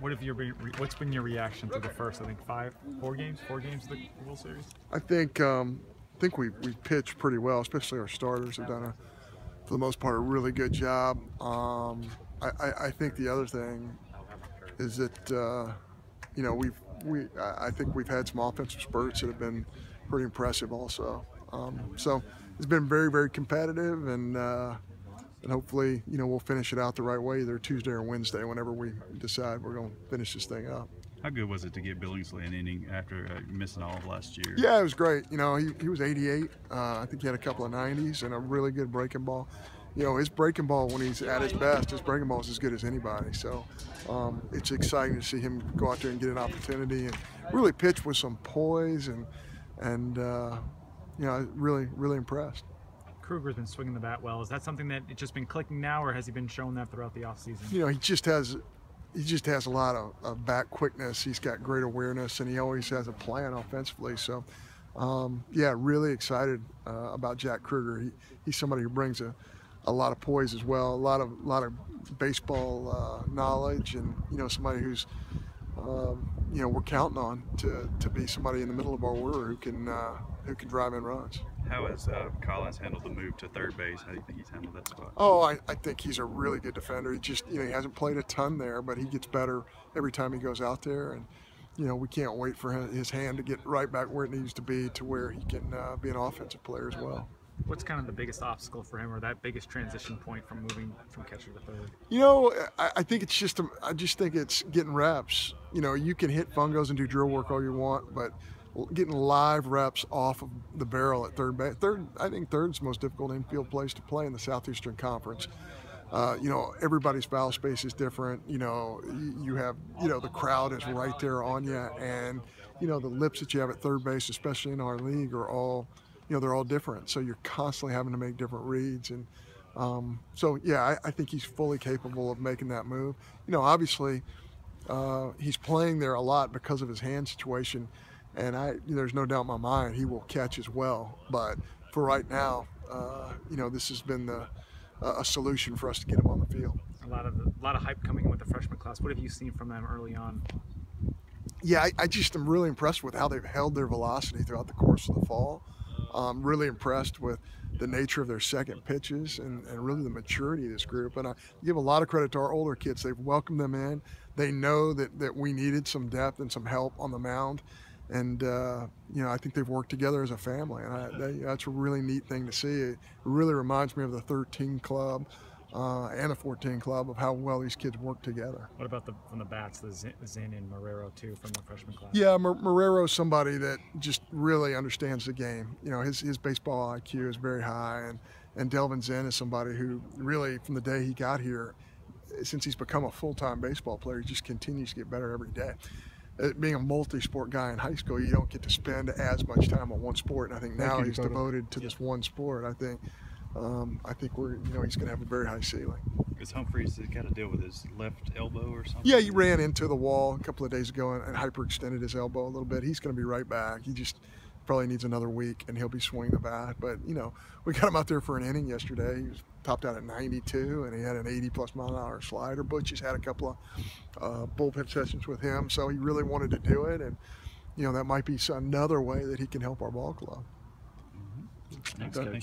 What's been your reaction to the first, I think, four games of the World Series? I think we pitched pretty well, especially our starters have done for the most part, a really good job. I think the other thing is that I think we've had some offensive spurts that have been pretty impressive also. So it's been very, very competitive, and hopefully we'll finish it out the right way, either Tuesday or Wednesday, whenever we decide we're going to finish this thing up. How good was it to get Billingsley an inning after missing all of last year? Yeah, it was great. He was 88. I think he had a couple of 90s and a really good breaking ball. His breaking ball, when he's at his best, his breaking ball is as good as anybody. So it's exciting to see him go out there and get an opportunity and really pitch with some poise and really, really impressed. Kruger's been swinging the bat well. Is that something that it's just been clicking now, or has he been showing that throughout the offseason? He just has a lot of bat quickness. He's got great awareness, and he always has a plan offensively. So, yeah, really excited about Jack Kruger. He's somebody who brings a lot of poise as well, a lot of baseball knowledge, and somebody who's we're counting on to be somebody in the middle of our order who can drive in runs. How has Collins handled the move to third base? How do you think he's handled that spot? Oh, I think he's a really good defender. He just he hasn't played a ton there, but he gets better every time he goes out there, and we can't wait for his hand to get right back where it needs to be, to where he can be an offensive player as well. What's kind of the biggest obstacle for him, or that biggest transition point from moving from catcher to third? I think it's I just think it's getting reps. You can hit fungos and do drill work all you want, but getting live reps off of the barrel at third base. I think third's the most difficult infield place to play in the Southeastern Conference. Everybody's foul space is different. You have, the crowd is right there on you, and the lips that you have at third base, especially in our league, are all, they're all different. So you're constantly having to make different reads, and so yeah, I think he's fully capable of making that move. Obviously, he's playing there a lot because of his hand situation. And there's no doubt in my mind he will catch as well. But for right now, this has been a solution for us to get him on the field. A lot of hype coming in with the freshman class. What have you seen from them early on? Yeah, I just am really impressed with how they've held their velocity throughout the course of the fall. I'm really impressed with the nature of their second pitches and really the maturity of this group. And I give a lot of credit to our older kids. They've welcomed them in. They know that we needed some depth and some help on the mound. And, I think they've worked together as a family, and that's a really neat thing to see. It really reminds me of the 13 club and the 14 club, of how well these kids work together. What about from the bats, the Zinn and Marrero, too, from the freshman class? Yeah, Marrero's somebody that just really understands the game. His baseball IQ is very high, and Delvin Zinn is somebody who really, from the day he got here, since he's become a full-time baseball player, he just continues to get better every day. Being a multi-sport guy in high school, you don't get to spend as much time on one sport, and I think now he's devoted to this one sport. I think we're, he's going to have a very high ceiling. Is Humphreys got to deal with his left elbow or something? Yeah, he ran into the wall a couple of days ago and hyperextended his elbow a little bit. He's going to be right back. He just probably needs another week, and he'll be swinging the bat. But we got him out there for an inning yesterday. He was topped out at 92, and he had an 80+ mile an hour slider. Butch has had a couple of bullpen sessions with him, so he really wanted to do it, and that might be another way that he can help our ball club. Thanks, Coach.